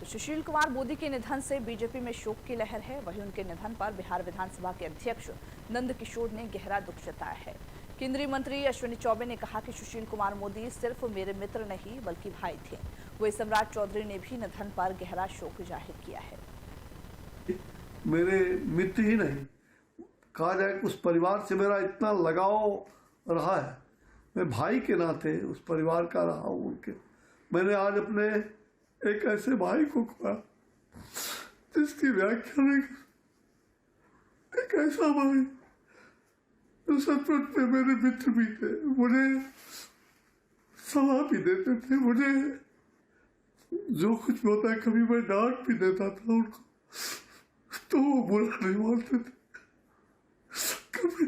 सुशील कुमार मोदी के निधन से बीजेपी में शोक की लहर है। वहीं उनके निधन पर बिहार विधानसभा के अध्यक्ष नंद किशोर ने गहरा दुख जताया है। केंद्रीय मंत्री अश्विनी चौबे ने कहा कि सुशील कुमार मोदी सिर्फ मेरे मित्र नहीं बल्कि भाई थे। वहीं सम्राट चौधरी ने भी निधन पर गहरा शोक जाहिर किया है। मेरे मित्र ही नहीं, कहा जाए उस परिवार से मेरा इतना लगाव रहा है, मैं भाई के नाते उस परिवार का रहा हूँ। उनके मैंने आज अपने एक ऐसे भाई को खोया जिसकी व्याख्या नहीं, एक ऐसा भाई जो सचमुच में मेरे मित्र भी थे, मुझे सलाह भी देते थे, मुझे जो कुछ भी होता है कभी मैं डांट भी देता था उनको तो वो बुरा नहीं मानते थे। कभी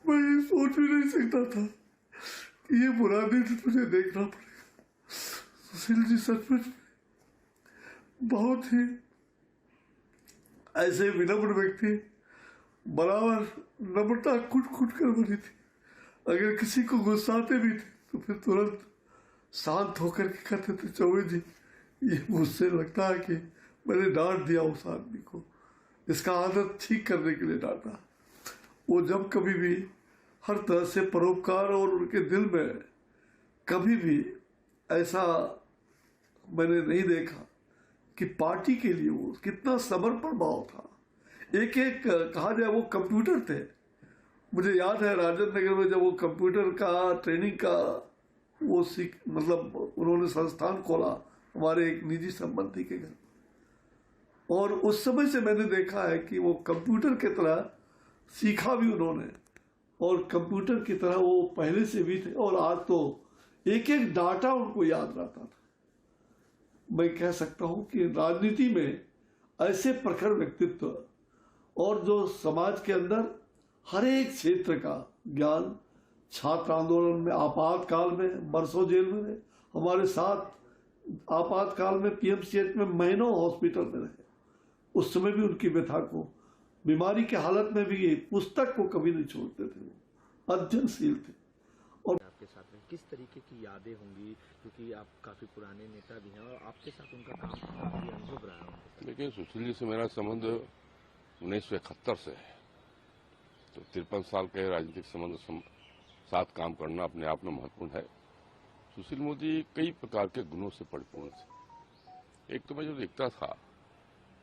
मैं ये सोच भी नहीं सकता था कि ये बुरा दिन मुझे देखना पड़ेगा। सुशील जी सचमुच बहुत ही ऐसे विनम्र व्यक्ति, बराबर नम्रता कुट कुट कर बनी थी। अगर किसी को गुस्साते भी थे तो फिर तुरंत शांत होकर के कहते थे, चौबे जी ये मुझसे लगता है कि मैंने डांट दिया उस आदमी को, इसका आदत ठीक करने के लिए डांटा। वो जब कभी भी हर तरह से परोपकार, और उनके दिल में कभी भी ऐसा मैंने नहीं देखा कि पार्टी के लिए वो कितना समर्पण भाव था। एक एक कहा जाए वो कंप्यूटर थे। मुझे याद है राजेंद्र नगर में जब वो कंप्यूटर का ट्रेनिंग का वो मतलब उन्होंने संस्थान खोला हमारे एक निजी संबंधी के घर, और उस समय से मैंने देखा है कि वो कंप्यूटर की तरह सीखा भी उन्होंने, और कंप्यूटर की तरह वो पहले से भी थे, और आज तो एक एक डाटा उनको याद रहता था। मैं कह सकता हूं कि राजनीति में ऐसे प्रखर व्यक्तित्व और जो समाज के अंदर हर एक क्षेत्र का ज्ञान, छात्र आंदोलन में, आपातकाल में बरसों जेल में रहे, हमारे साथ आपातकाल में पीएमसीएच में महीनों हॉस्पिटल में रहे, उस समय भी उनकी व्यथा को, बीमारी के हालत में भी पुस्तक को कभी नहीं छोड़ते थे, वो अध्ययनशील थे। और आपके साथ में किस तरीके की यादें होंगी, क्योंकि आप काफी पुराने नेता भी हैं और आपके साथ उनका काम काफी अनुभव रहा है। देखिए, सुशील जी से मेरा संबंध 1971 से है, तो 53 साल के राजनीतिक संबंध साथ काम करना अपने आप में महत्वपूर्ण है। सुशील मोदी कई प्रकार के गुणों से परिपूर्ण थे। एक तो मैं जो देखता था,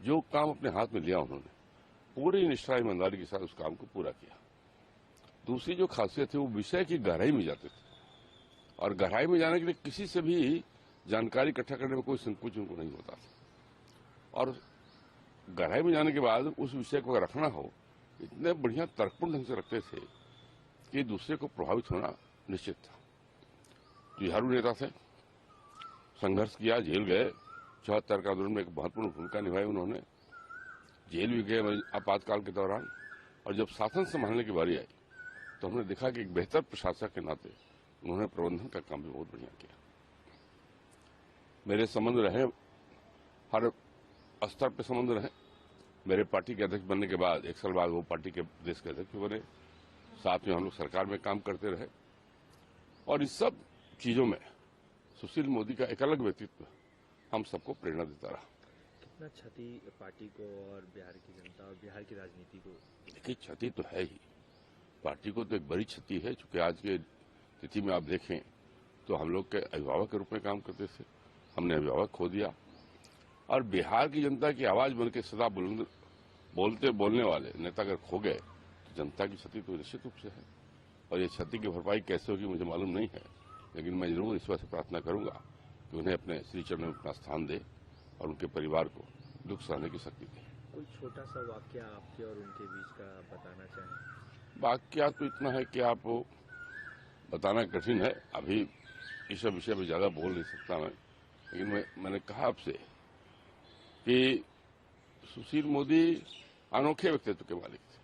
जो काम अपने हाथ में लिया उन्होंने पूरी निष्ठा ईमानदारी के साथ उस काम को पूरा किया। दूसरी जो खासियत है वो विषय की गहराई में जाते थे, और गहराई में जाने के लिए किसी से भी जानकारी इकट्ठा करने में कोई संकोच उनको नहीं होता था, और गहराई में जाने के बाद उस विषय को रखना हो इतने बढ़िया तर्कपूर्ण ढंग से रखते थे कि दूसरे को प्रभावित होना निश्चित था। जुझारू नेता थे, संघर्ष किया, जेल गए, 74 का आंदोलन में एक महत्वपूर्ण भूमिका निभाई उन्होंने, जेल भी गए आपातकाल के दौरान। और जब शासन संभालने की बारी आई तो हमने देखा कि एक बेहतर प्रशासक के नाते उन्होंने प्रबंधन का काम भी बहुत बढ़िया किया। मेरे संबंध रहे, हर स्तर पे संबंध रहे। मेरे पार्टी के अध्यक्ष बनने के बाद 1 साल बाद वो पार्टी के प्रदेश के अध्यक्ष बने, साथ में हम लोग सरकार में काम करते रहे, और इस सब चीजों में सुशील मोदी का एक अलग व्यक्तित्व हम सबको प्रेरणा देता रहा। कितना क्षति पार्टी को और बिहार की जनता और बिहार की राजनीति को? देखिए, क्षति तो है ही, पार्टी को तो एक बड़ी क्षति है, क्योंकि आज के तिथि में आप देखें तो हम लोग के अभिभावक के रूप में काम करते थे, हमने अभिभावक खो दिया, और बिहार की जनता की आवाज बन के सदा बोलने वाले नेता अगर खो गए तो जनता की क्षति तो निश्चित रूप से है। और ये क्षति की भरपाई कैसे होगी मुझे मालूम नहीं है, लेकिन मैं जरूर ईश्वर से प्रार्थना करूंगा कि उन्हें अपने श्री चरणों में अपना स्थान दे और उनके परिवार को दुख सहने की शक्ति दे। कोई छोटा सा वाक्य आपके और उनके बीच का बताना चाहें? वाक्य तो इतना है कि आप बताना कठिन है, अभी इस विषय में ज्यादा बोल नहीं सकता मैं, लेकिन मैंने कहा आपसे कि सुशील मोदी अनोखे व्यक्तित्व के मालिक थे।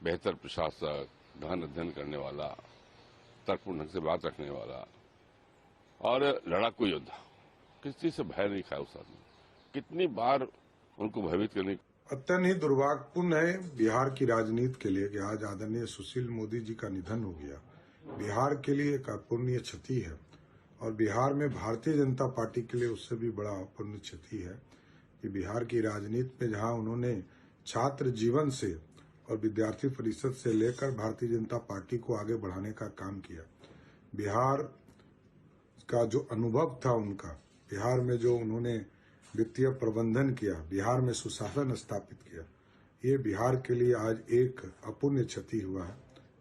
बेहतर प्रशासक, गहन अध्ययन करने वाला, तर्कपूर्ण ढंग से बात रखने वाला, और लड़ाकू योद्धा, किसी से भय नहीं खाया उस आदमी। कितनी बार उनको भयभीत करने। अत्यंत ही दुर्भाग्यपूर्ण है बिहार की राजनीति के लिए कि आज आदरणीय सुशील मोदी जी का निधन हो गया। बिहार के लिए एक अपूर्णीय क्षति है। और बिहार में भारतीय जनता पार्टी के लिए उससे भी बड़ा अपूर्ण क्षति है कि बिहार की राजनीति में जहां उन्होंने छात्र जीवन से और विद्यार्थी परिषद से लेकर भारतीय जनता पार्टी को आगे बढ़ाने का काम किया, बिहार का जो अनुभव था उनका, बिहार में जो उन्होंने वित्तीय प्रबंधन किया, बिहार में सुशासन स्थापित किया, ये बिहार के लिए आज एक अपूर्ण क्षति हुआ है।